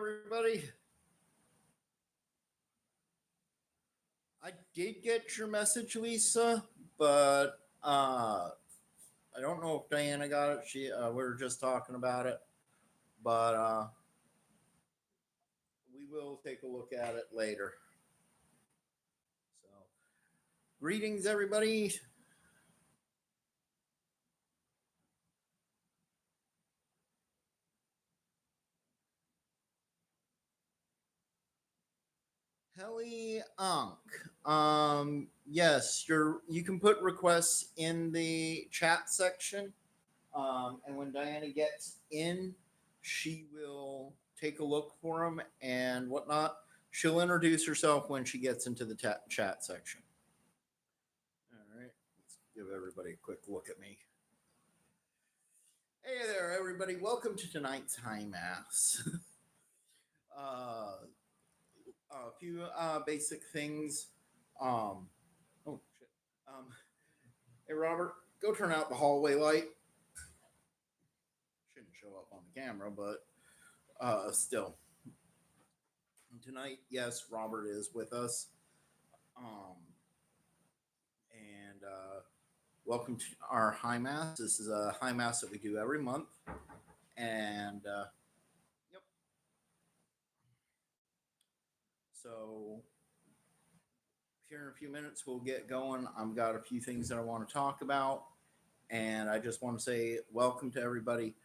everybody. I did get your message, Lisa, but I don't know if Diana got it. We were just talking about it, but we will take a look at it later. So, greetings, everybody. Helly Unk. Yes, you can put requests in the chat section. And when Diana gets in, she will take a look for them and whatnot. She'll introduce herself when she gets into the chat section. All right, let's give everybody a quick look at me. Hey there, everybody. Welcome to tonight's High Mass. A few basic things. Oh, shit. Hey, Robert, go turn out the hallway light. Shouldn't show up on the camera, but still. Tonight, yes, Robert is with us. And welcome to our High Mass. This is a High Mass that we do every month. And yep. So here in a few minutes, we'll get going. I've got a few things that I want to talk about. And I just want to say welcome to everybody.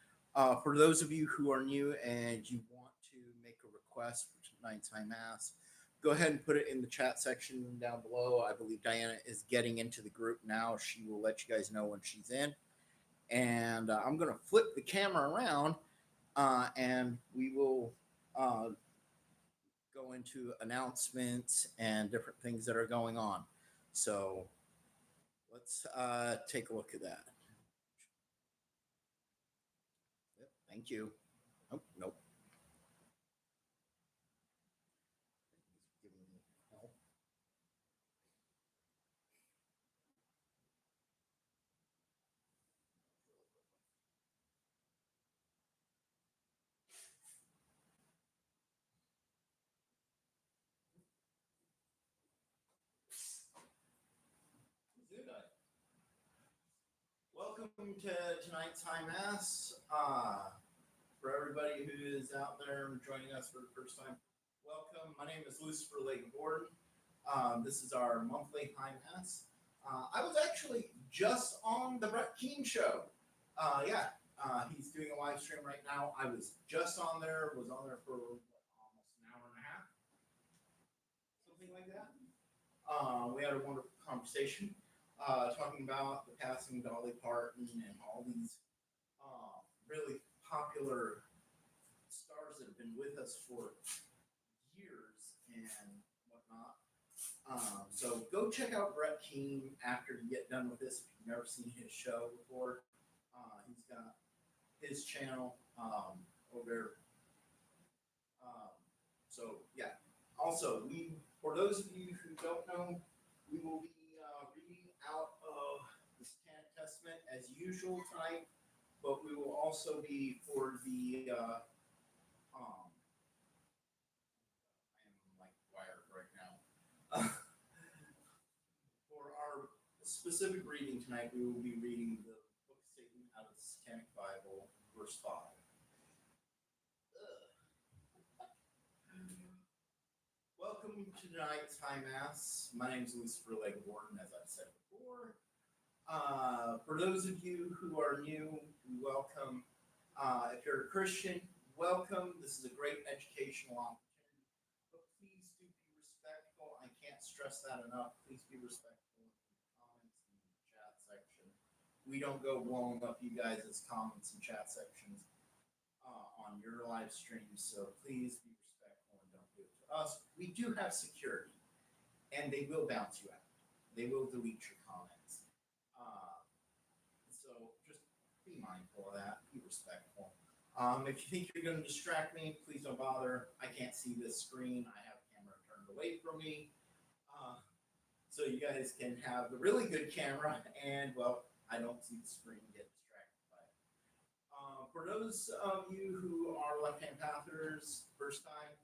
For those of you who are new and you want to make a request for tonight's High Mass, go ahead and put it in the chat section down below. I believe Diana is getting into the group now. She will let you guys know when she's in. And I'm going to flip the camera around and we will go into announcements and different things that are going on. So let's take a look at that. Yep, thank you. Oh, nope. Welcome to tonight's High Mass. For everybody who is out there joining us for the first time, welcome. My name is Lucifer, LeGivorden. This is our monthly High Mass. I was actually just on the Brett Keane show. He's doing a live stream right now. I was just on there, for almost an hour and a half, something like that. We had a wonderful conversation talking about the passing of Dolly Parton and all these really popular stars that have been with us for years and whatnot. So go check out Brett Keane after you get done with this. If you've never seen his show before, he's got his channel over there. So yeah. Also, for those of you who don't know, we will be reading out of the Satanic Testament as usual tonight, but we will also be for the I am like wired right now. For our specific reading tonight, we will be reading the Book of Satan out of the Satanic Bible, verse 5. Welcome to tonight's High Mass. My name is Lucifer LeGivorden, as I've said before. For those of you who are new, welcome. If you're a Christian, welcome. This is a great educational opportunity. But please do be respectful. I can't stress that enough. Please be respectful in the comments and the chat section. We don't go blowing up you guys' comments and chat sections on your live streams, so please be respectful and don't do it to us. We do have security, and they will bounce you out. They will delete your comments. So just be mindful of that. Be respectful. If you think you're going to distract me, please don't bother. I can't see this screen. I have the camera turned away from me. So you guys can have the really good camera, and, well, I don't see the screen get distracted by it. For those of you who are left-hand pathers, first time,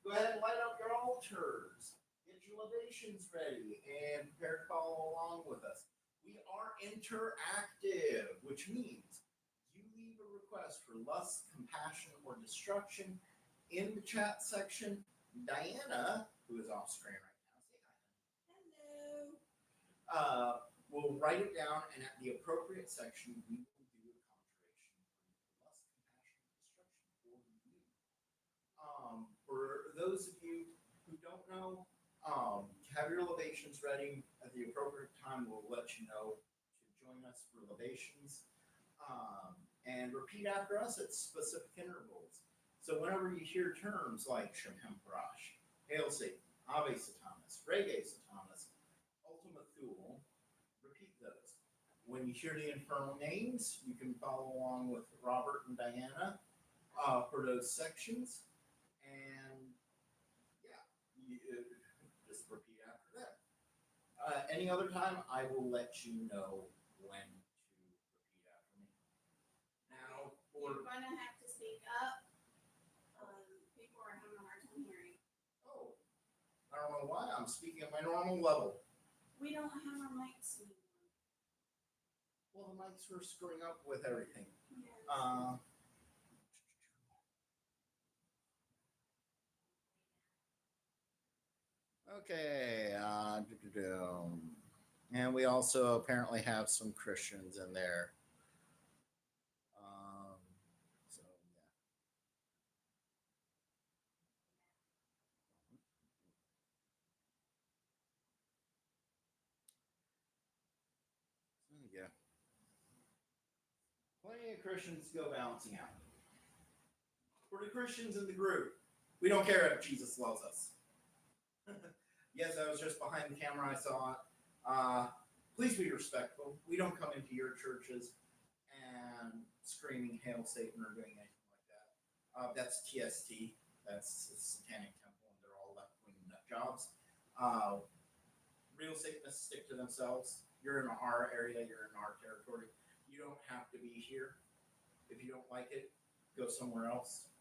go ahead and light up your altars. Get your libations ready and prepare to follow along with us. We are interactive, which means you leave a request for lust, compassion, or destruction in the chat section. Diana, who is off screen right now, say hi. Hello. We'll write it down, and at the appropriate section, we will do a conjuration for lust, compassion, destruction for you. For those of you who don't know, have your libations ready. At the appropriate time, we'll let you know to join us for libations. And repeat after us at specific intervals. So whenever you hear terms like Shem Parash, Hail Satan, Ave Satanas, Rege Satanas, Ultima Thule, repeat those. When you hear the infernal names, you can follow along with Robert and Diana for those sections. And yeah, you just repeat after that. Any other time, I will let you know when to repeat after me. Now, you're going to have to speak up. People are having a hard time hearing. Oh, I don't know why. I'm speaking at my normal level. We don't have our mics anymore. Well, the mics were screwing up with everything. Yes. Okay. And we also apparently have some Christians in there. So, yeah. Yeah. Plenty of Christians go bouncing out. For the Christians in the group, we don't care if Jesus loves us. Yes, I was just behind the camera. I saw it. Please be respectful. We don't come into your churches and screaming "Hail Satan" or doing anything like that. That's TST. That's the Satanic Temple, and they're all left-wing nut jobs. Real Satanists stick to themselves. You're in our area. You're in our territory. You don't have to be here. If you don't like it, go somewhere else.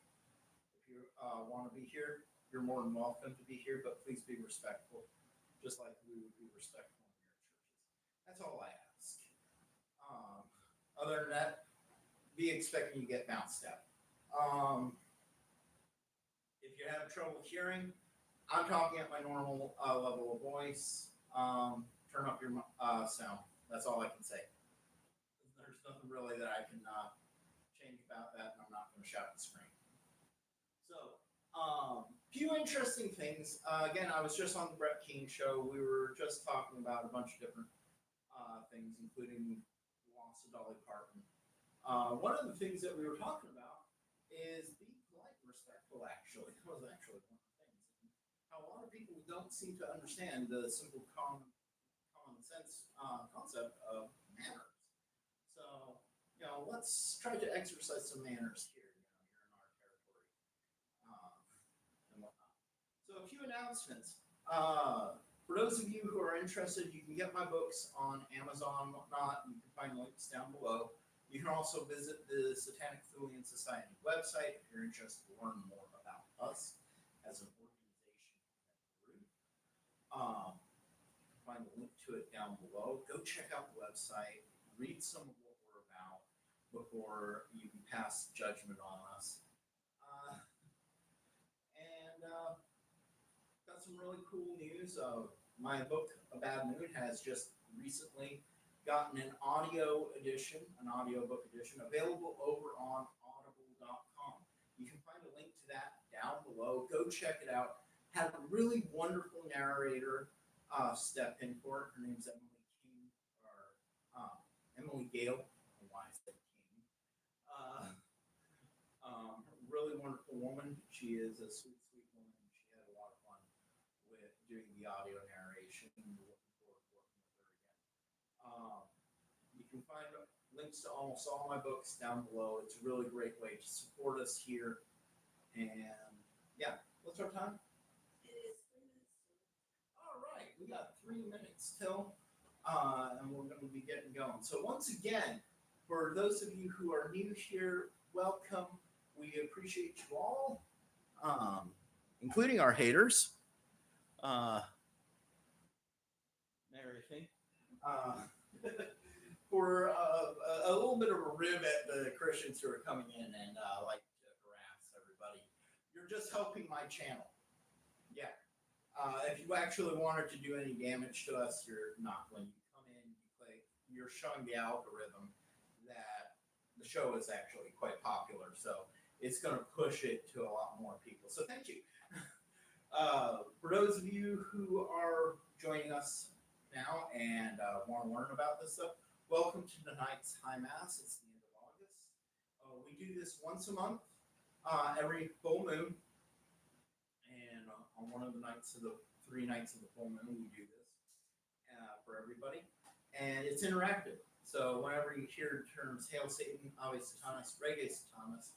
If you want to be here, you're more than welcome to be here, but please be respectful, just like we would be respectful in your churches. That's all I ask. Other than that, be expecting you get bounced out. If you have trouble hearing, I'm talking at my normal level of voice. Turn up your sound. That's all I can say. There's nothing really that I can change about that, and I'm not going to shout at the screen. So, few interesting things. Again, I was just on the Brett Keane show. We were just talking about a bunch of different things, including the loss of Dolly Parton. One of the things that we were talking about is be polite and respectful, actually. That was actually one of the things. And how a lot of people don't seem to understand the simple common sense concept of manners. So, let's try to exercise some manners here. You're in our territory and whatnot. So, a few announcements. For those of you who are interested, you can get my books on Amazon and whatnot. You can find links down below. You can also visit the Satanic Thulian Society website if you're interested to learn more about us as an organization and group. You can find a link to it down below. Go check out the website. Read some of what we're about before you pass judgment on us. Got some really cool news. My book, A Bad Moon, has just recently gotten an audio edition, an audiobook edition, available over on Audible.com. You can find a link to that down below. Go check it out. Had a really wonderful narrator step in for it. Her name's Emily King, or Emily Gale. I don't know why I said King. Really wonderful woman. She is a sweet, sweet woman. She had a lot of fun with doing the audio narration. We're looking forward to working with her again. You can find links to almost all my books down below. It's a really great way to support us here. And yeah, what's our time? It is 3 minutes till. All right, we got 3 minutes till, and we're going to be getting going. So once again, for those of you who are new here, welcome. We appreciate you all, including our haters. Everything. For a little bit of a rib at the Christians who are coming in and like to harass everybody. You're just helping my channel. Yeah. If you actually wanted to do any damage to us, you're not. When you come in, you click, you're showing the algorithm that the show is actually quite popular. So it's going to push it to a lot more people. So thank you. For those of you who are joining us now and want to learn about this stuff, welcome to tonight's High Mass. It's the end of August. We do this once a month, every full moon. And on one of the nights of the 3 nights of the full moon, we do this for everybody. And it's interactive. So whenever you hear terms Hail Satan, Ave Satanas, Rege Satanas,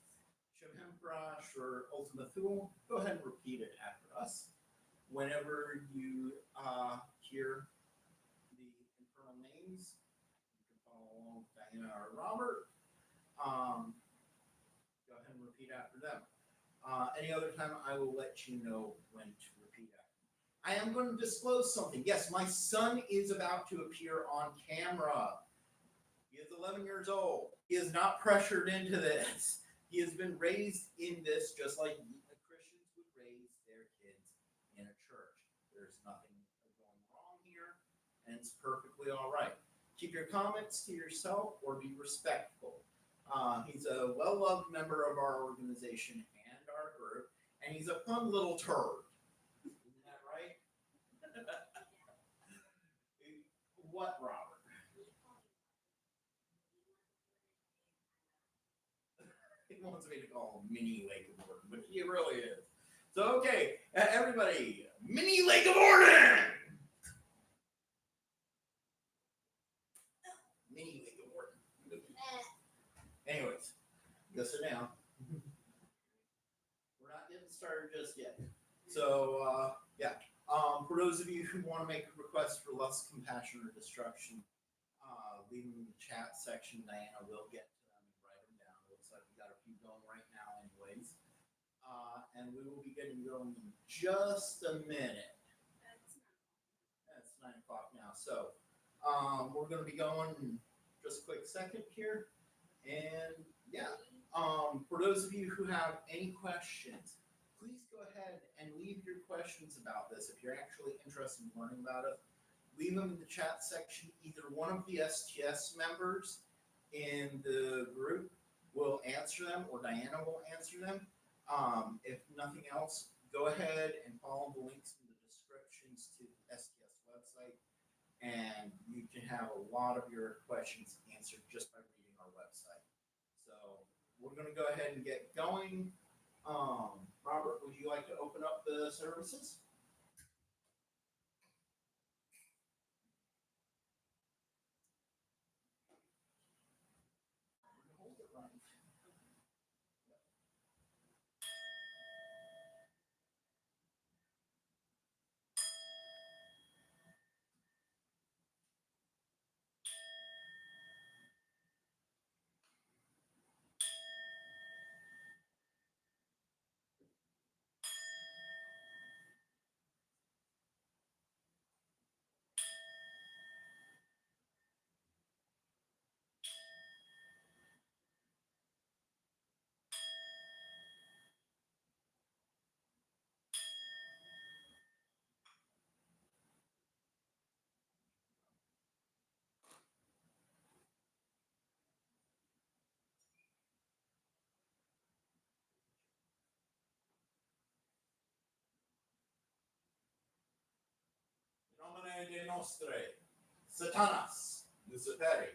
Shem Prash, or Ultima Thule, go ahead and repeat it after us. Whenever you hear the infernal names, you can follow along with Diana or Robert. Go ahead and repeat after them. Any other time, I will let you know when to repeat after. I am going to disclose something. Yes, my son is about to appear on camera. He is 11 years old. He is not pressured into this. He has been raised in this just like Christians would raise their kids in a church. There's nothing going wrong here, and it's perfectly all right. Keep your comments to yourself or be respectful. He's a well-loved member of our organization and our group, and he's a fun little turd. Isn't that right? What, Robert? He wants me to call him Mini LeGivorden, but he really is. So, okay, everybody, Mini LeGivorden! Mini LeGivorden. Anyways, go sit down. We're not getting started just yet. So, yeah. For those of you who want to make a request for less compassion or destruction, leave them in the chat section. Diana will get to them and write them down. It looks like we got a few going right now anyways. And we will be getting going in just a minute. It's 9 o'clock now. So we're going to be going in just a quick second here. And yeah, for those of you who have any questions, please go ahead and leave your questions about this. If you're actually interested in learning about it, leave them in the chat section. Either one of the STS members in the group will answer them, or Diana will answer them. If nothing else, go ahead and follow the links in the descriptions to the STS website, and you can have a lot of your questions answered just by reading our website. So we're going to go ahead and get going. Robert, would you like to open up the services? Nomine de nostre, Satanas, Lucifer,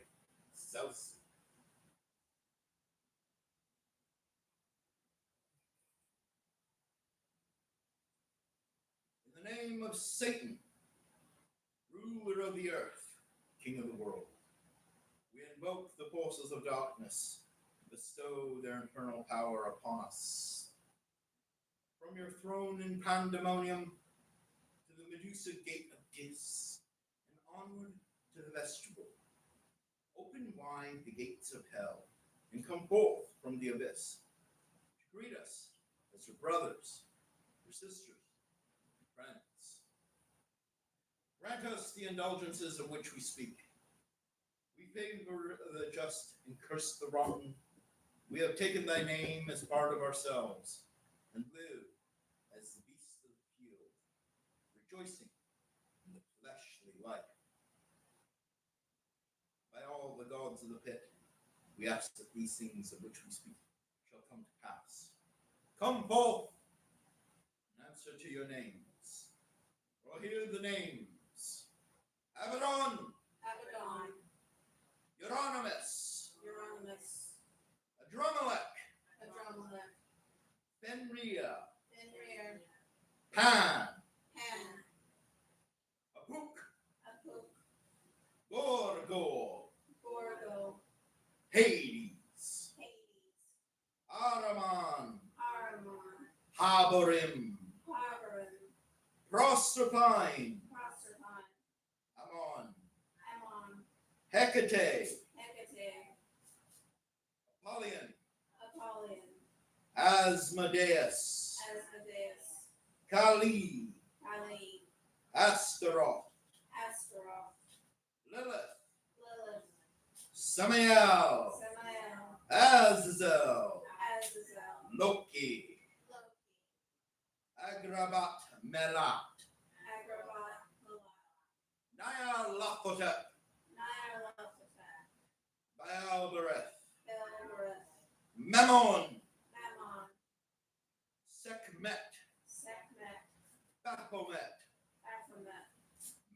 Zeus. In the name of Satan, ruler of the earth, king of the world, we invoke the forces of darkness to bestow their infernal power upon us. From your throne in pandemonium to the Medusa gate of Dis, and onward to the vestibule. Open wide the gates of hell, and come forth from the abyss to greet us as your brothers, your sisters, and friends. Grant us the indulgences of which we speak. We favor the just and curse the rotten. We have taken thy name as part of ourselves and live as the beasts of the field, rejoicing in the fleshly life. By all the gods of the pit, we ask that these things of which we speak shall come to pass. Come forth and answer to your names. Or hear the names. Abaddon, Abaddon, Euronymous, Euronymous, Adromelech, Adromelech, Fenrir, Fenrir, Pan, Pan, Apuk, Apuk, Gorgor, Gorgo, Hades, Hades, Araman, Aramon, Haborim, Habarim, Proserpine, Proserpine, Amon, Ammon, Hecate, Hecate, Apollyon, Apollyon, Asmodeus, Asmodeus, Kali, Kali, Astaroth, Astaroth, Lilith, Lilith, Samael, Samael, Azazel, Azazel, Loki, Loki, Agrabat, Melat, Agrabah, Malach, Nyarlathotep, Nyarlathotep, Baalberith, Belberith, Memon, Mammon, Sekhmet, Sekhmet, Baphomet, Baphomet,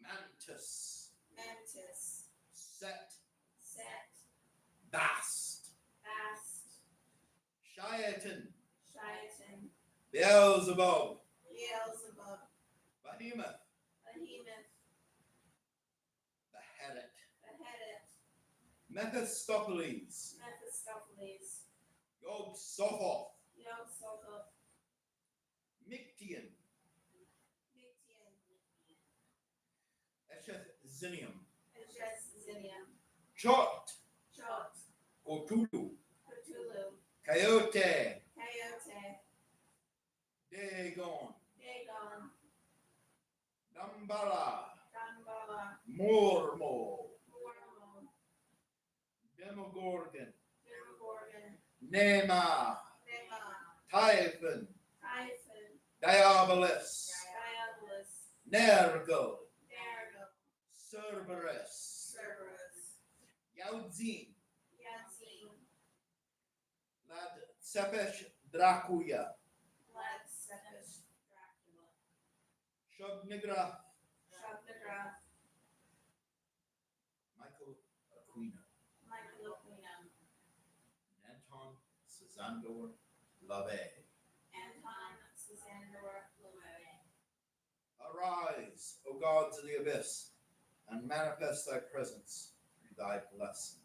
Mantis, Mantis, Set, Set, Bast, Bast, Shiatin, Shiatin, Beelzebub, Beelzebub, Behemoth, Behemoth, Beherit, Beheaded, Mephistopheles, Mephistopheles, Yog-Sothoth, Yog-Sothoth, Mictian, Mictian, Esheth-Zinium, Esheth-Zinium, Chot, Chot, Cthulhu, Cthulhu, Coyote, Coyote, Dagon, Dagon, Damballa, Damballa, Mormo, Mormon, Demogorgon, Demogorgon, Nema, Nema, Typhon, Typhon, Diabolus, Diabolus, Nergal, Nergal, Cerberus, Cerberus, Yaudzin, Yazin, Lad Tsepesh Dracuya, Lad Sepesh, Dracula, Shubnigra, Shubnigra, Michael Aquino, Michael Aquino, Anton Cezandor Lave. Anton Cezandor Lave. Arise, O gods of the abyss, and manifest thy presence through thy blessing.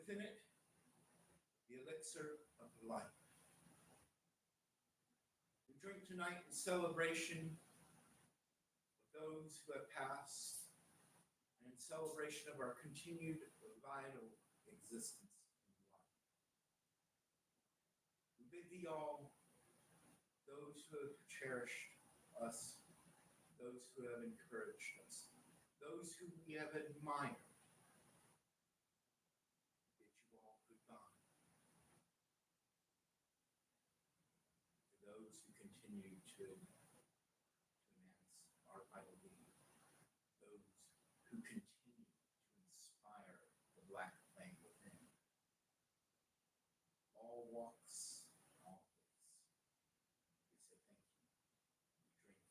within it the elixir of life. We drink tonight in celebration of those who have passed and in celebration of our continued vital existence in life. We bid thee all, those who have cherished us, those who have encouraged us, those who we have admired, bid you all goodbye. To those who continue to enhance our vital being, those who continue to inspire the black flame within, all walks, all faiths, we say thank you. We drink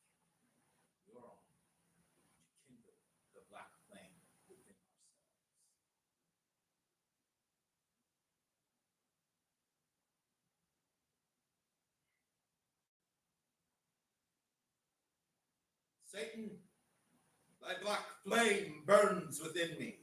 your own to kindle the black flame within ourselves. Satan, thy black flame burns within me.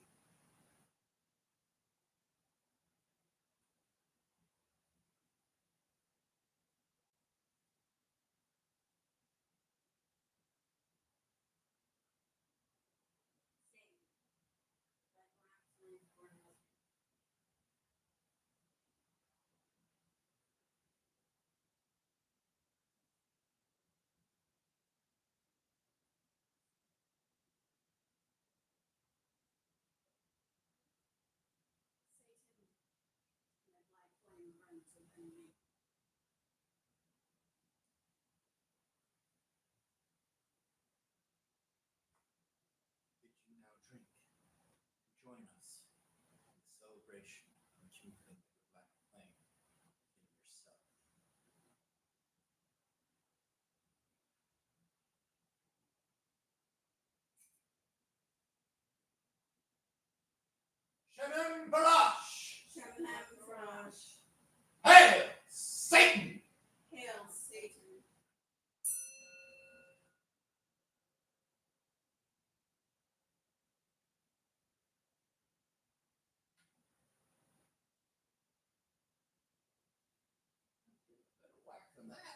Satan, that black flame burn within me. Satan, that black flame burns within me. Did you now drink and join us in the celebration of kindling the black flame within yourself? Shem Barash! Shabbat Frosh. Hail, Satan! Hail, Satan. Better whack than that. I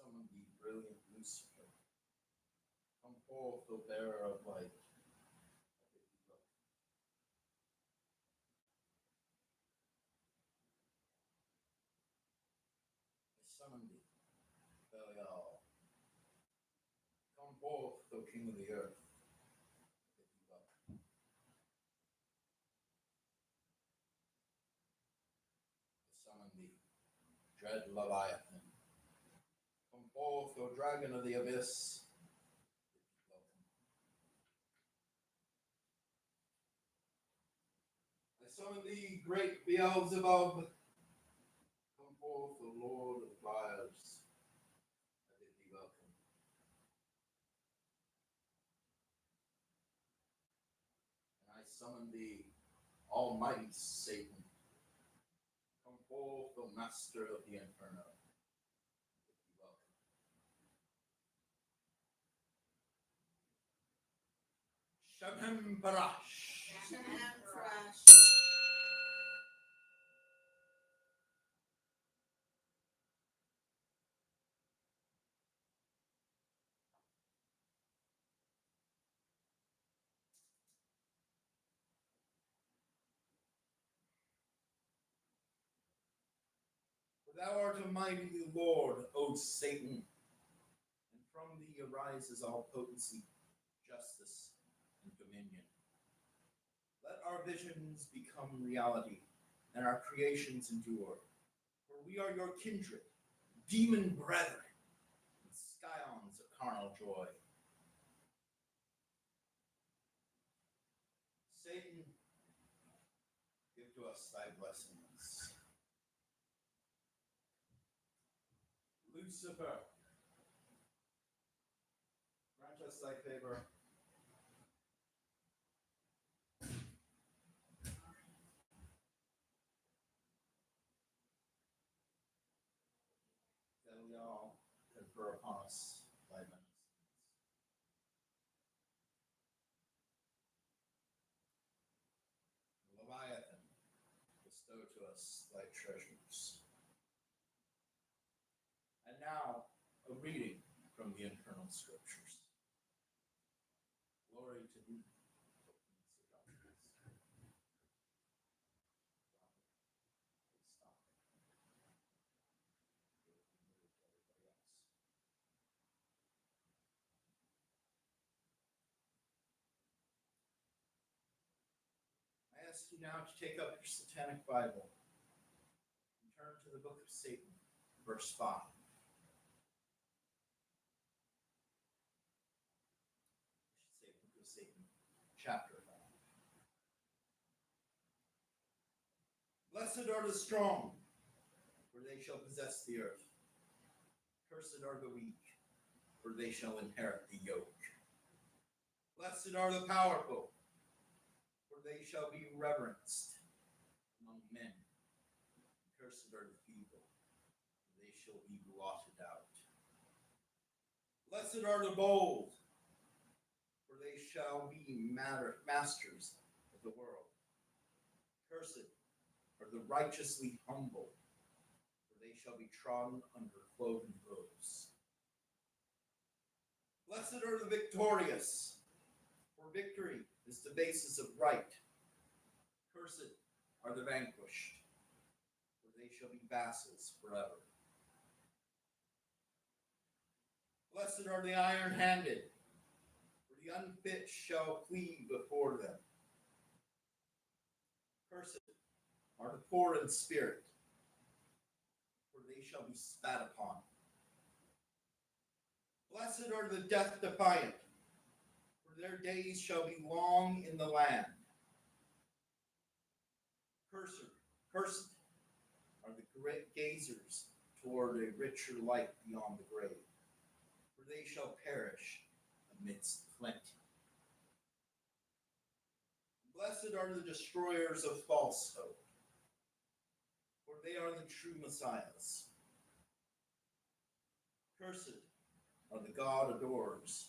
summon thee, brilliant Lucifer. Come forth, O bearer of light. I bid thee look. I summon thee, Belial. Come forth, O King of the earth. I bid thee look. I summon thee, dread Leviathan. Come forth, O dragon of the abyss. I bid thee welcome. I summon thee, great Beelzebub. Come forth, O Lord of liars. I bid thee welcome. And I summon thee, almighty Satan. Come forth, O master of the inferno. I bid thee welcome. Shem Barash! Shabbat Frosh. For thou art a mighty Lord, O Satan, and from thee arises all potency, justice, and dominion. Let our visions become reality, and our creations endure. For we are your kindred, demon brethren, and scions of carnal joy. Satan, give to us thy blessings. Lucifer, grant us us thy favor. That we all confer upon us thy benefits. Leviathan, bestow to us thy treasures. And now, a reading from the internal scriptures. Glory to thee, O Prince of Darkness. Stop. I ask you now to take up your Satanic Bible and turn to the book of Satan, verse 5. I should say book of Satan, chapter 5. Blessed are the strong, for they shall possess the earth. Cursed are the weak, for they shall inherit the yoke. Blessed are the powerful, for they shall be reverenced among men. Cursed are the feeble, for they shall be blotted out. Blessed are the bold, for they shall be masters of the world. Cursed are the righteously humble, for they shall be trodden under cloven hooves. Blessed are the victorious, for victory is the basis of right. Cursed are the vanquished, for they shall be vassals forever. Blessed are the iron-handed, for the unfit shall flee before them. Cursed are the poor in spirit, for they shall be spat upon. Blessed are the death-defiant, for their days shall be long in the land. Cursed are the great gazers toward a richer light beyond the grave, for they shall perish amidst plenty. Blessed are the destroyers of falsehood, for they are the true messiahs. Cursed are the God adorers,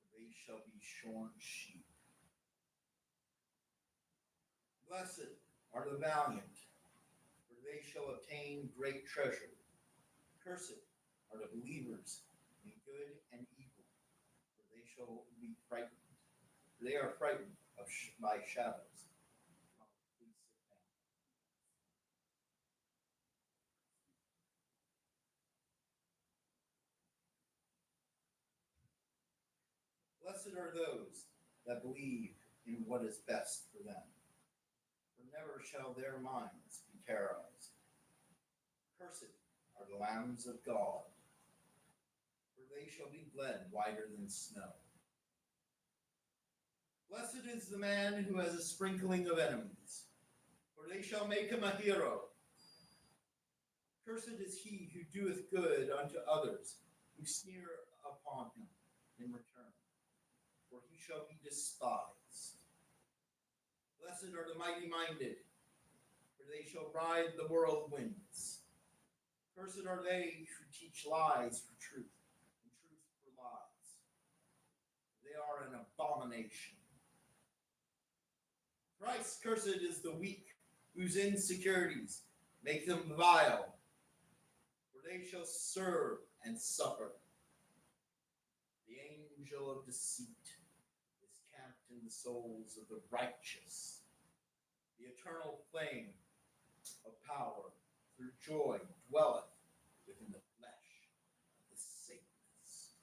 for they shall be shorn sheep. Blessed are the valiant, for they shall obtain great treasure. Cursed are the believers in good and evil, for they shall be frightened. They are frightened by shadows. Please sit down. Blessed are those that believe in what is best for them, for never shall their minds be terrorized. Cursed are the lambs of God, for they shall be bled whiter than snow. Blessed is the man who has a sprinkling of enemies, for they shall make him a hero. Cursed is he who doeth good unto others, who sneer upon him in return, for he shall be despised. Blessed are the mighty-minded, for they shall ride the whirlwinds. Cursed are they who teach lies for truth, and truth for lies. They are an abomination. Thrice cursed is the weak, whose insecurities make them vile, for they shall serve and suffer. The angel of deceit is camped in the souls of the righteous. The eternal flame of power through joy dwelleth within the flesh of the Satanists.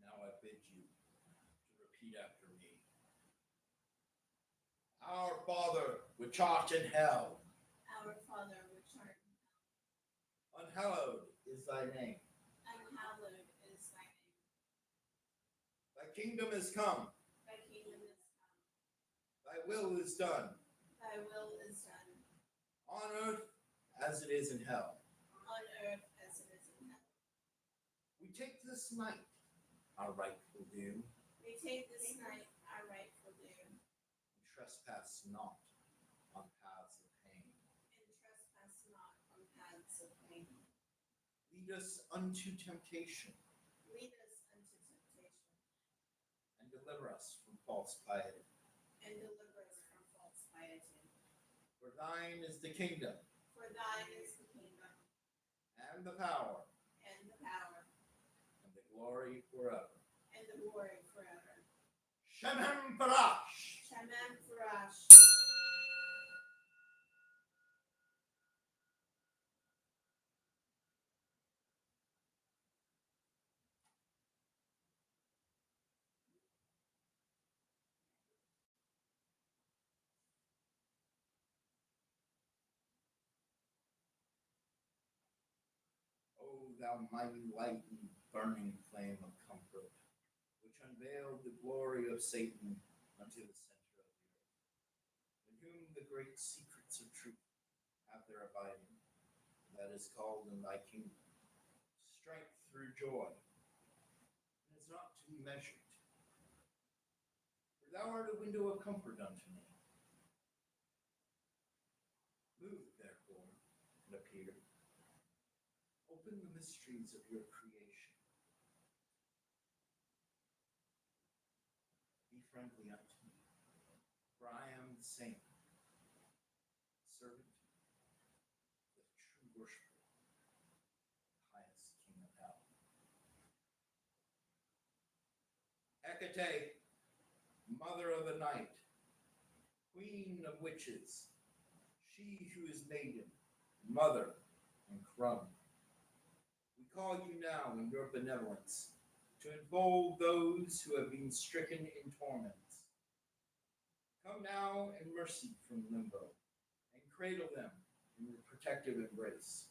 Now I bid you to repeat after me. Our Father, which art in hell, Our Father which art in heaven, unhallowed is thy name. hallowed kingdom is come. Thy kingdom is come. Thy will is done. Thy will is done. On earth as it is in hell. On earth as it is in heaven. We take this night our rightful due, We take this night our rightful due, and trespass not on paths of pain. and trespass not on paths of pain. Lead us unto temptation, Lead us unto temptation, and deliver us from false piety. and deliver us from false piety. For thine is the kingdom, For thine is the kingdom, and the power, and the power, and the glory forever. and the glory forever. Shem Parash! Shamam Farash. O thou mighty light and burning flame of comfort, which unveiled the glory of Satan unto the center of the earth, in whom the great secrets of truth have their abiding, that is called in thy kingdom strength through joy, and is not to be measured. For thou art a window of comfort unto me. Move, therefore, and appear. Open the mysteries of your creation. Be friendly unto me, for I am the same, servant, the true worshiper, the highest king of hell. Hecate, mother of the night, queen of witches, she who is maiden, mother, and crumb. We call you now in your benevolence to enfold those who have been stricken in torments. Come now in mercy from limbo, and cradle them in your protective embrace.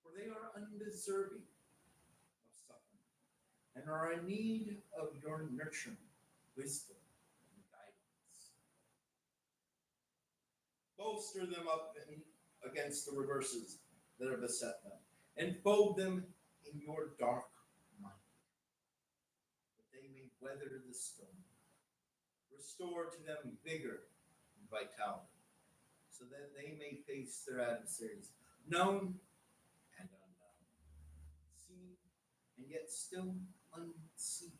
For they are undeserving of suffering, and are in need of your nurturing, wisdom, and guidance. Bolster them up against the reverses that have beset them, and fold them in your dark night, that they may weather the storm. Restore to them vigor and vitality, so that they may face their adversaries, known and unknown, seen and yet still unseen,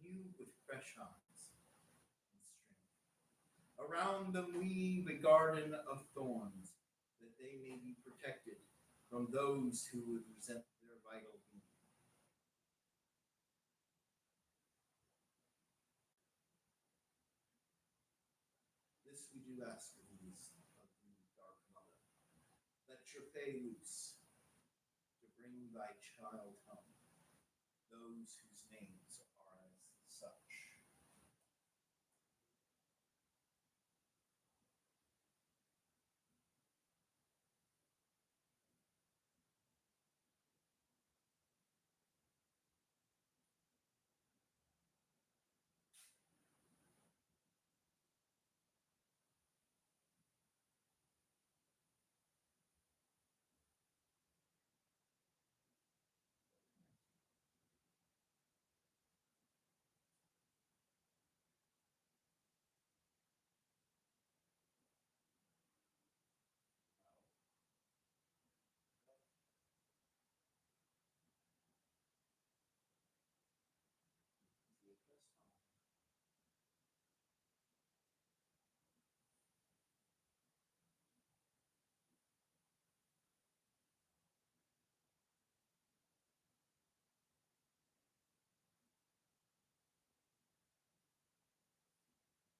anew with fresh eyes and strength. Around them weave a garden of thorns, that they may be protected from those who would resent their vital being. This we do ask of these, of thee, dark mother. Let your fay loose to bring thy child home, those whose names are as such.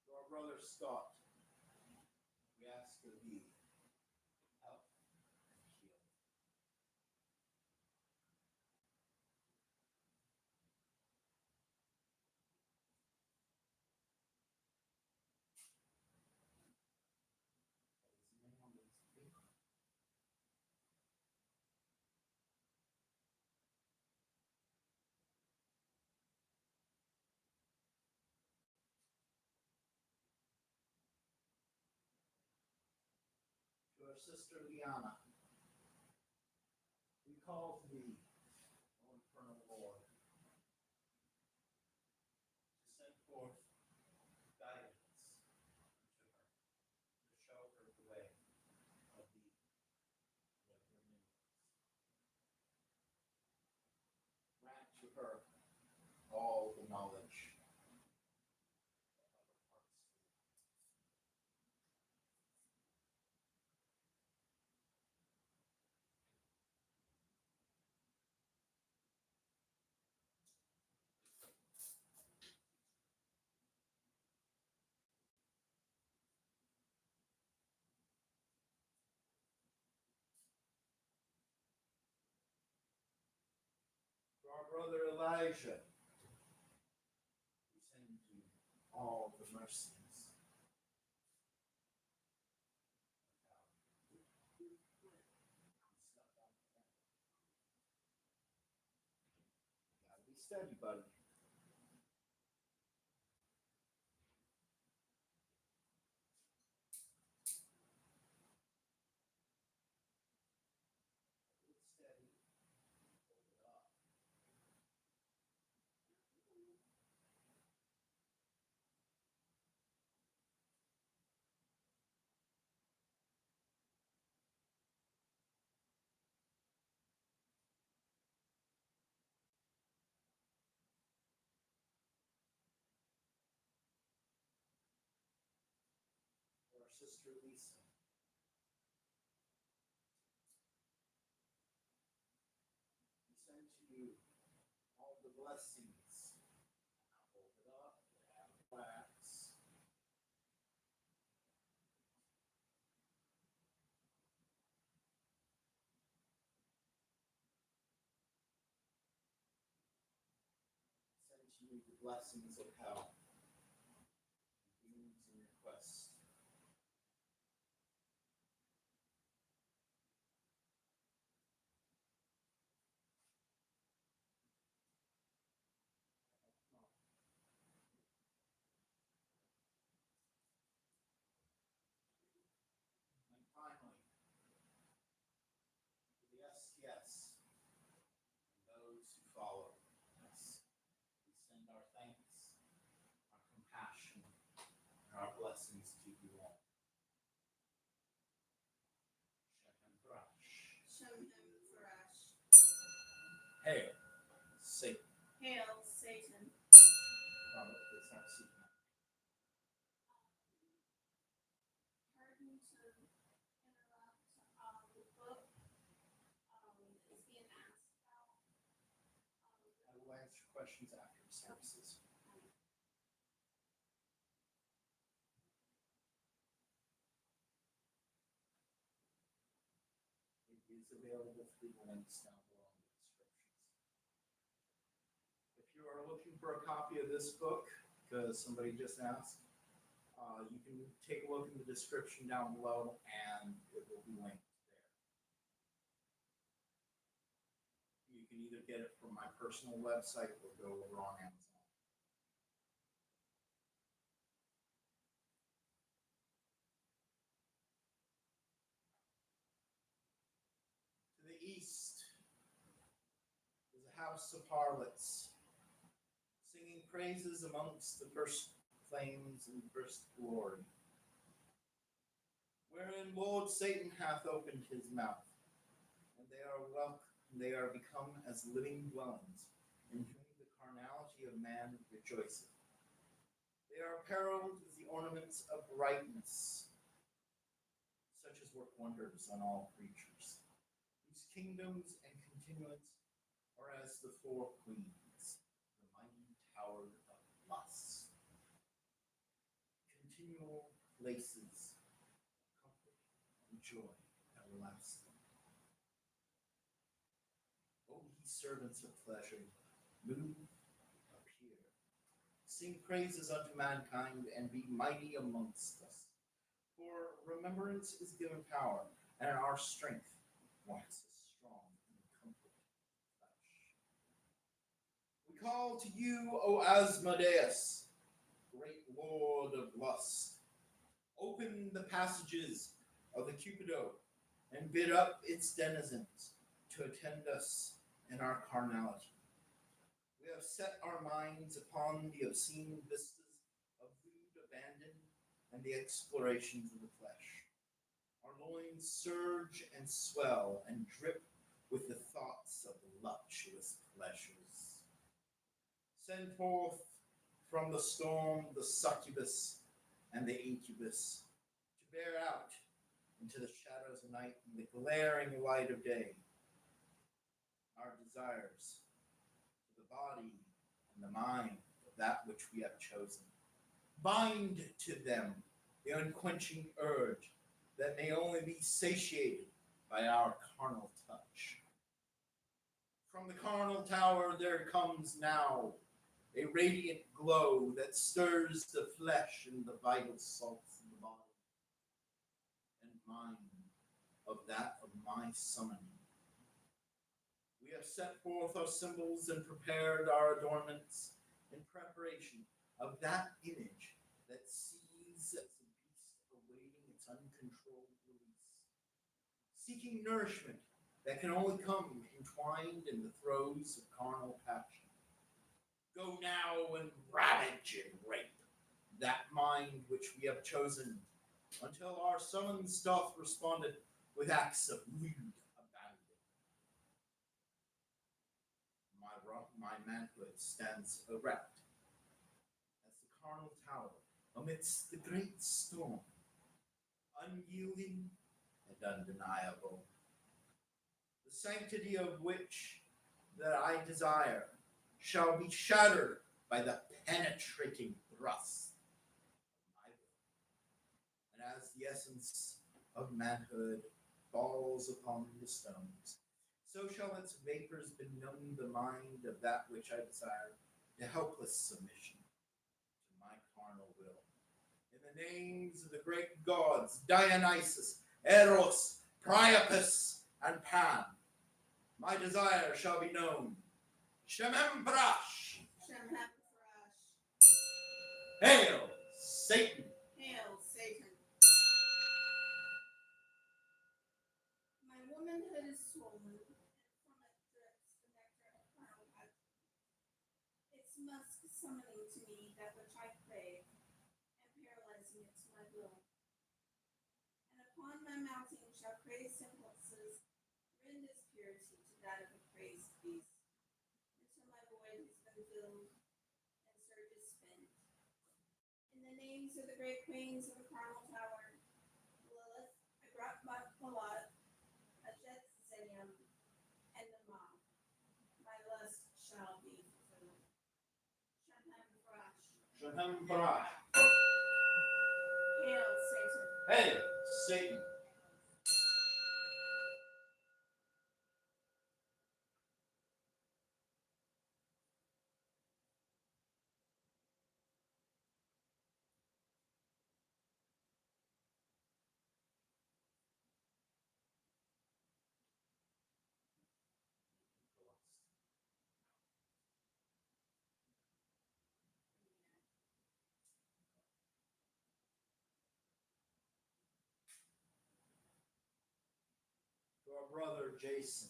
To our brother Scott, we ask of thee help and heal. What is the name on this paper? sister Liana. We call to thee, O infernal Lord, to send forth guidance unto her, to show her the way of thee, what her name is. Grant to her all the knowledge of her heart's For our brother Elijah, we send you all the mercies. Gotta be steady, buddy. Hold steady. Hold it up. For our sister Lisa, we send to you all the blessings. Now hold it up and relax. Send to you the blessings of hell, dreams and requests. And finally, for the STS and those who follow us, we send our thanks, our compassion, and our blessings to you all. Shechem Thrash. Shemhem Thrash. Hail, Satan. Hail, Satan. Robert, please have a seat now. Pardon to interrupt. The book is being asked about. I will answer questions after the services. It is available through the links down below in the descriptions. If you are looking for a copy of this book, because somebody just asked, you can take a look in the description down below and it will be linked there. You can either get it from my personal website or go over on Amazon. To the east is a house of harlots, singing praises amongst the first flames and first glory, wherein Lord Satan hath opened his mouth, and they are become as living dwellings, in whom the carnality of man rejoiceth. They are apparelled as the ornaments of brightness, such as work wonders on all creatures, whose kingdoms and continuance are as the four queens, the mighty tower of lust, continual places of comfort and joy everlasting. O ye servants of pleasure, move, appear, sing praises unto mankind, and be mighty amongst us. For remembrance is given power, and our strength waxes strong in comfort of flesh. We call to you, O Asmodeus, great lord of lust. Open the passages of the Cupido and bid up its denizens to attend us in our carnality. We have set our minds upon the obscene vistas of lewd abandon and the explorations of the flesh. Our loins surge and swell and drip with the thoughts of voluptuous pleasures. Send forth from the storm the succubus and the incubus to bear out into the shadows of night and the glaring light of day our desires for the body and the mind of that which we have chosen. Bind to them the unquenching urge that may only be satiated by our carnal touch. From the carnal tower there comes now a radiant glow that stirs the flesh and the vital salts of the body and mind of that of my summoning. We have set forth our symbols and prepared our adornments in preparation of that image that sees as a beast awaiting its uncontrolled release, seeking nourishment that can only come entwined in the throes of carnal passion. Go now and ravage and rape that mind which we have chosen, until our summons doth responded with acts of lewd abandon. My manhood stands erect as the carnal tower amidst the great storm, unyielding and undeniable, the sanctity of which that I desire shall be shattered by the penetrating thrust of my will. And as the essence of manhood falls upon the stones, so shall its vapors benumb the mind of that which I desire, to helpless submission to my carnal will. In the names of the great gods, Dionysus, Eros, Priapus, and Pan, my desire shall be known. Shemembrash! Shemhamparash. Hail, Satan! Hail, Satan. My womanhood is swollen, and from it drips the nectar of carnal passion. Its musk summoning to me that which I crave, and paralyzing it to my will. And upon my mounting shall crazed impulses rend its purity to that of a crazed beast, until my void has been filled and surges spent. In the names of the great queens of the carnal tower, Lilith, Agratmalat, Ajet Zenium, and Nama, my lust shall be fulfilled. Shemhamparash. Shemembrash! Hail, Satan. Hail, Satan! To our brother Jason,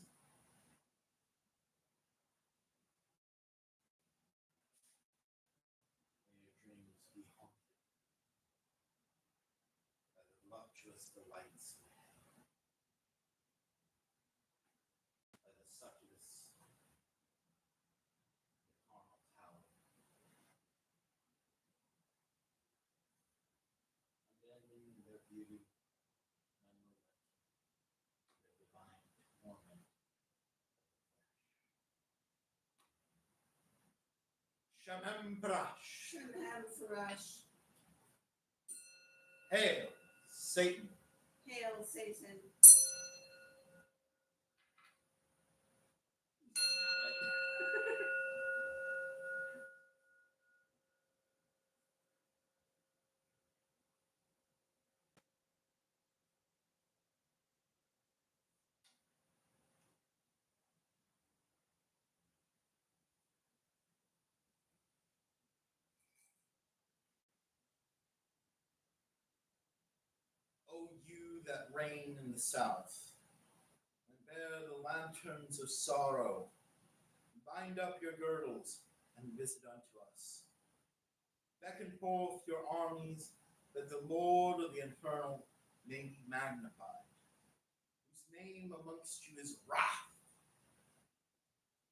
may your dreams be haunted by the voluptuous delights of hell, by the succubus, the carnal tower, abandoning their beauty and unrelenting, their divine torment. Shemembrash! Shemhamparash. Hail, Satan! Hail, Satan. O you that reign in the south, Bear the lanterns of sorrow. Bind up your girdles and visit unto us. Beckon forth your armies, that the Lord of the infernal may be magnified, whose name amongst you is wrath.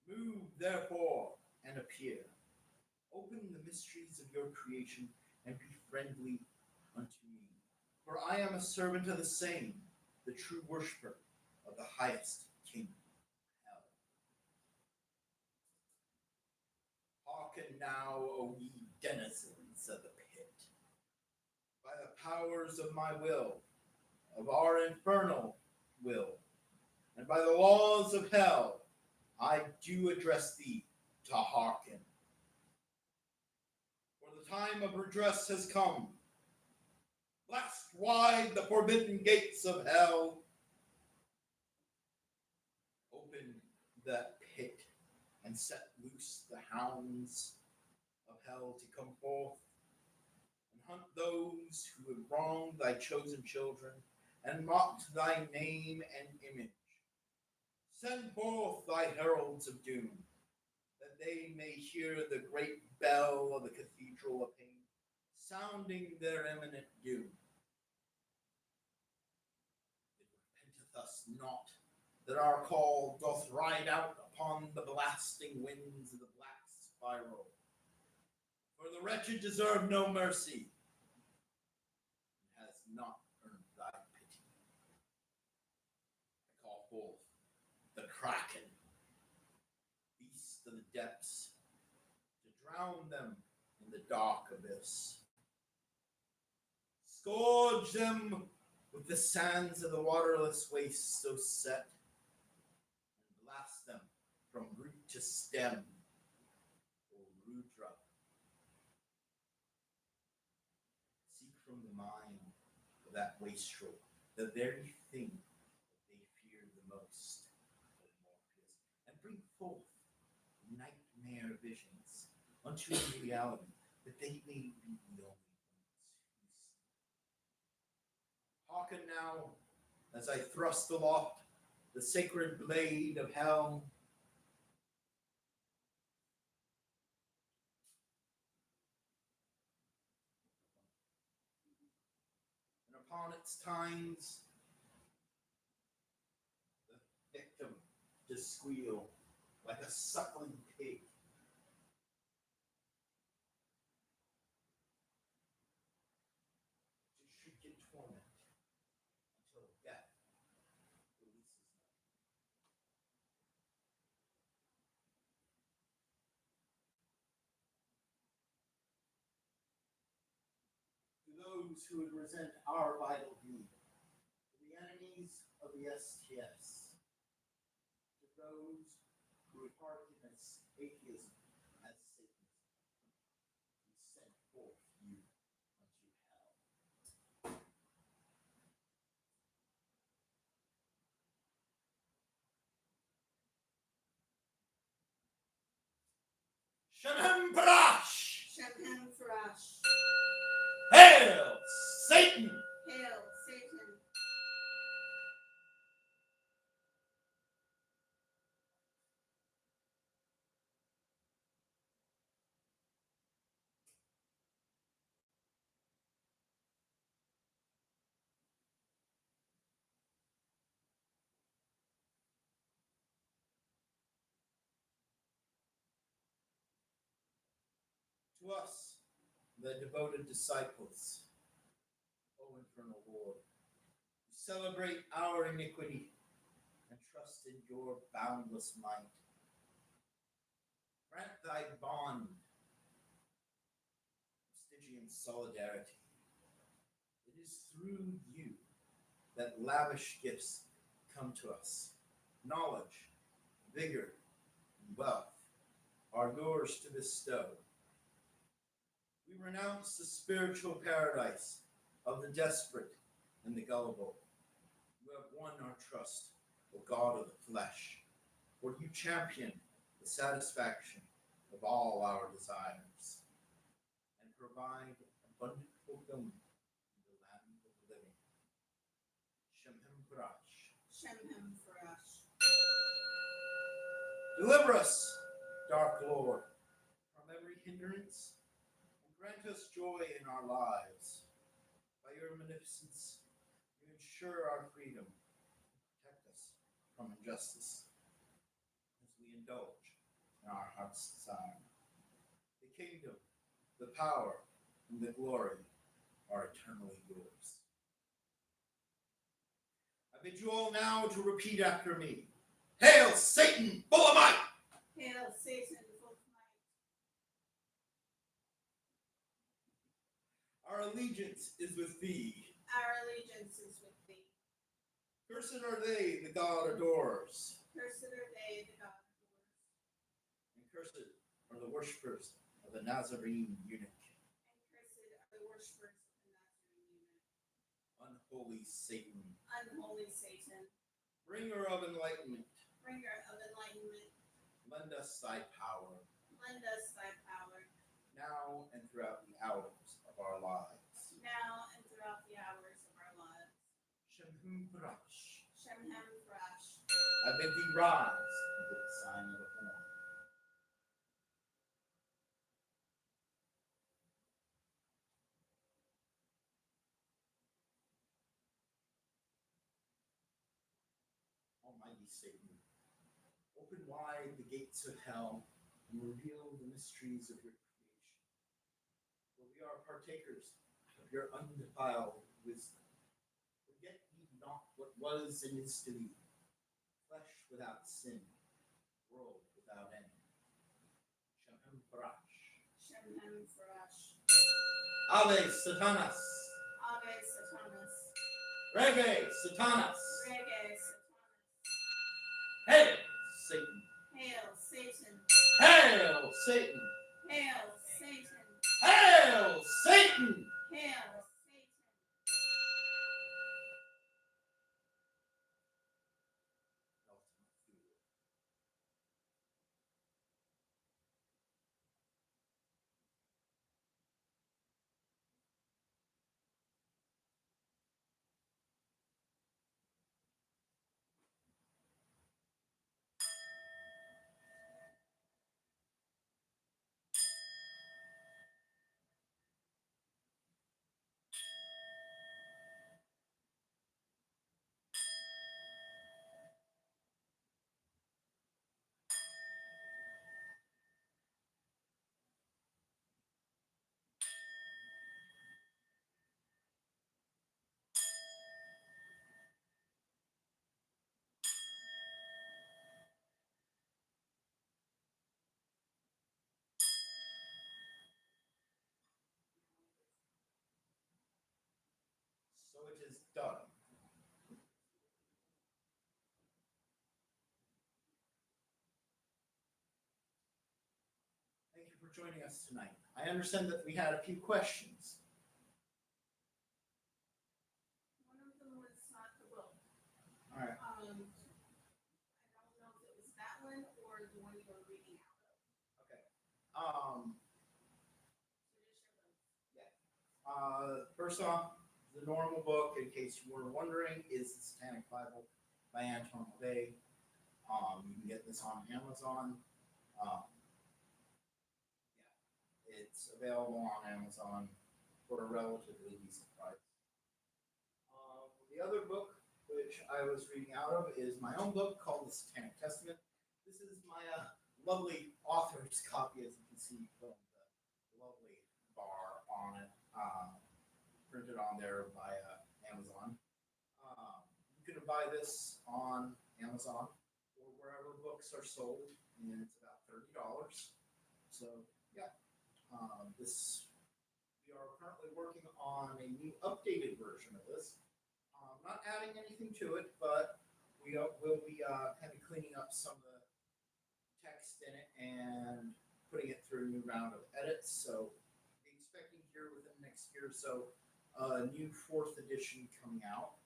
Move, therefore, and appear. Open the mysteries of your creation, and be friendly unto me. For I am a servant of the same, the true worshipper of the highest king of hell. Hearken now, O ye denizens of the pit. By the powers of my will, of our infernal will, and by the laws of hell, I do address thee to hearken. For the time of redress has come. Blast wide the forbidden gates of hell. Open that pit and set loose the hounds of hell to come forth and hunt those who have wronged thy chosen children and mocked thy name and image. Send forth thy heralds of doom, that they may hear the great bell of the cathedral of pain, sounding their imminent doom. It repenteth us not that our call doth ride out upon the blasting winds of the black spiral. For the wretched deserve no mercy, and has not earned thy pity. I call forth the Kraken, beast of the depths, to drown them in the dark abyss. Scourge them with the sands of the waterless waste so set, and blast them from root to stem, O Rudra. Seek from the mind of that wastrel the very thing that they fear the most, O Morpheus, and bring forth nightmare visions unto reality, that they may be the only ones who see. Hearken now, as I thrust aloft the sacred blade of hell. And upon its tines, the victim to squeal like a suckling pig. To shriek in torment until death releases them. To those who would resent our vital deed, to the enemies of the STS, to those who would hearken as atheism, as Satanism, we send forth you unto hell. Shem Parash! Shem Farash. Hail, Satan! Hail, Satan. To us, the devoted disciples, O infernal Lord, who celebrate our iniquity and trust in your boundless might, grant thy bond of Stygian solidarity. It is through you that lavish gifts come to us. Knowledge, vigor, and wealth are yours to bestow. We renounce the spiritual paradise of the desperate and the gullible. You have won our trust, O God of the flesh, for you champion the satisfaction of all our desires and provide abundant fulfillment in the land of the living. Shem Parash. Shem Farash. Deliver us, dark Lord, from every hindrance, and grant us joy in our lives. By your munificence, you ensure our freedom, protect us from injustice, as we indulge in our heart's desire. The kingdom, the power, and the glory are eternally yours. I bid you all now to repeat after me. Hail Satan, full of might! Hail Satan, full of might. Our allegiance is with thee. Our allegiance is with thee. Cursed are they the God adores. Cursed are they the God adores. And cursed are the worshippers of the Nazarene eunuch. And cursed are the worshippers of the Nazarene eunuch. Unholy Satan, Unholy Satan, bringer of enlightenment, bringer of enlightenment, lend us thy power, lend us thy power, now and throughout the hours of our lives. now and throughout the hours of our lives. Shemhum Brash. Shemhem Thrash. I bid thee rise and put the sign of the horn. Almighty Satan, open wide the gates of hell and reveal the mysteries of your creation. For we are partakers of your undefiled wisdom. Forget ye not what was and is to be, flesh without sin, world without end. Shemhem Parash. Shemhem Thrash. Ave Satanas. Ave Satanas. Rege Satanas. Rege Satanas. Hail Satan. Hail Satan. Hail Satan. Hail Satan. Hail Satan. Hail Satan. So it is done. Thank you for joining us tonight. I understand that we had a few questions. One of them was not the book. All right. I don't know if it was that one or the one you were reading out of. Okay. So just show them. First off, the normal book, in case you were wondering, is the Satanic Bible by Anton LaVey. You can get this on Amazon. It's available on Amazon for a relatively decent price. The other book, which I was reading out of, is my own book called The Satanic Testament. This is my lovely author's copy, as you can see from the lovely bar on it, printed on there by Amazon. You can buy this on Amazon or wherever books are sold, and it's about $30. So, yeah. We are currently working on a new updated version of this. Not adding anything to it, but will be kind of cleaning up some of the text in it and putting it through a new round of edits. So be expecting here within the next year or so a new 4th edition coming out.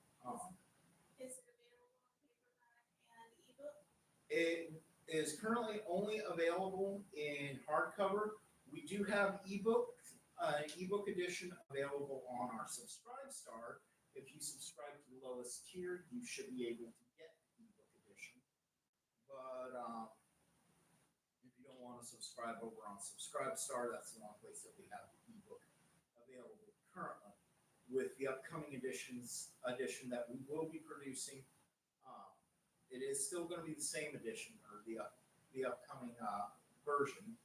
Is it available on paperback and ebook? It is currently only available in hardcover. We do have ebook edition available on our Subscribe Star. If you subscribe to the lowest tier, you should be able to get ebook edition. But want to subscribe over on Subscribestar, that's the one place that we have the ebook available currently. With the upcoming edition that we will be producing, it is still going to be the same edition, or the upcoming version.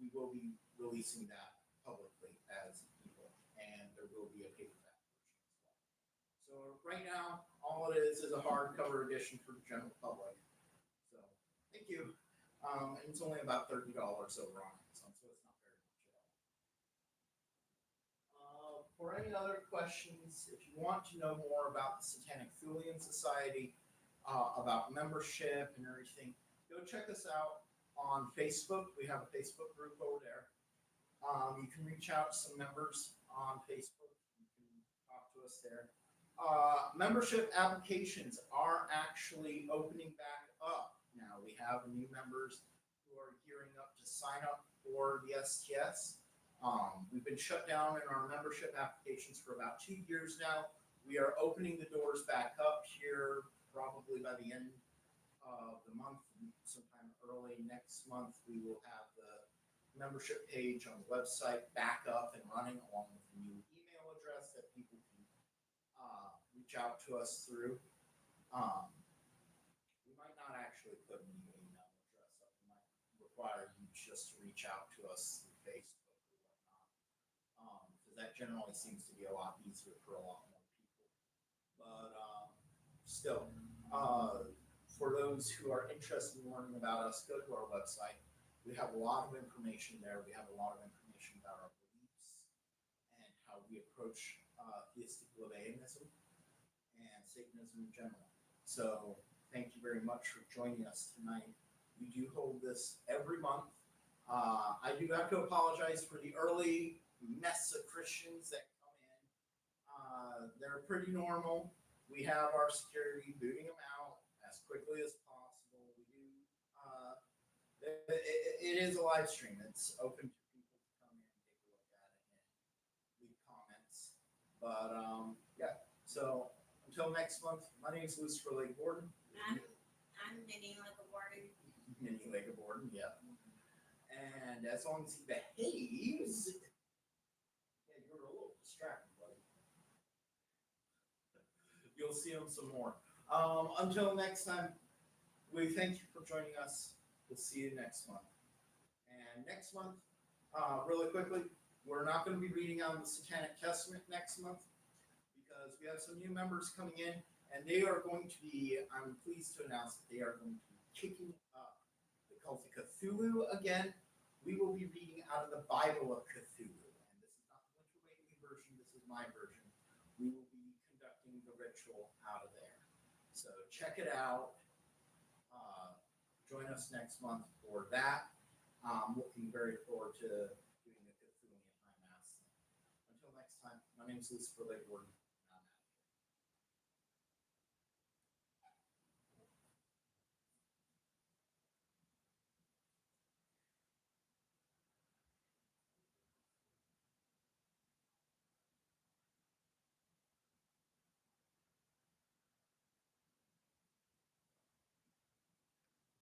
We will be releasing that publicly as an ebook, and there will be a paperback version as well. So right now, all it is a hardcover edition for the general public. So thank you. And it's only about $30 over on Amazon, so it's not very much at all. For any other questions, if you want to know more about the Satanic Thulian Society, about membership and everything, go check us out on Facebook. We have a Facebook group over there. You can reach out to some members on Facebook. You can talk to us there. Membership applications are actually opening back up now. We have new members who are gearing up to sign up for the STS. We've been shut down in our membership applications for about 2 years now. We are opening the doors back up here probably by the end of the month, sometime early next month. We will have the membership page on the website back up and running, along with a new email address that people can reach out to us through. We might not actually put a new email address up. We might require you just to reach out to us through Facebook or whatnot, because that generally seems to be a lot easier for a lot more people. But still, for those who are interested in learning about us, go to our website. We have a lot of information there. We have a lot of information about our beliefs and how we approach theistic libationism and Satanism in general. So thank you very much for joining us tonight. We do hold this every month. I do have to apologize for the early mess of Christians that come in. They're pretty normal. We have our security booting them out as quickly as possible. We do. It is a live stream. It's open to people to come in and take a look at it and leave comments. But yeah. So until next month, my name is Lucifer LeGivorden. I'm Minnie LeGivorden. Minnie LeGivorden, yeah. And as long as he behaves, yeah, you're a little distracted, buddy. You'll see him some more. Until next time, we thank you for joining us. We'll see you next month. And next month, really quickly, we're not going to be reading on the Satanic Testament next month because we have some new members coming in, and they are going to be, I'm pleased to announce that they are going to be kicking up the cult of Cthulhu again. We will be reading out of the Bible of Cthulhu. And this is not the Winter Awakening version, this is my version. We will be conducting the ritual out of there. So check it out. Join us next month for that. I'm looking very forward to doing the Cthulhian High Mass. Until next time, my name is Lucifer LeGivorden.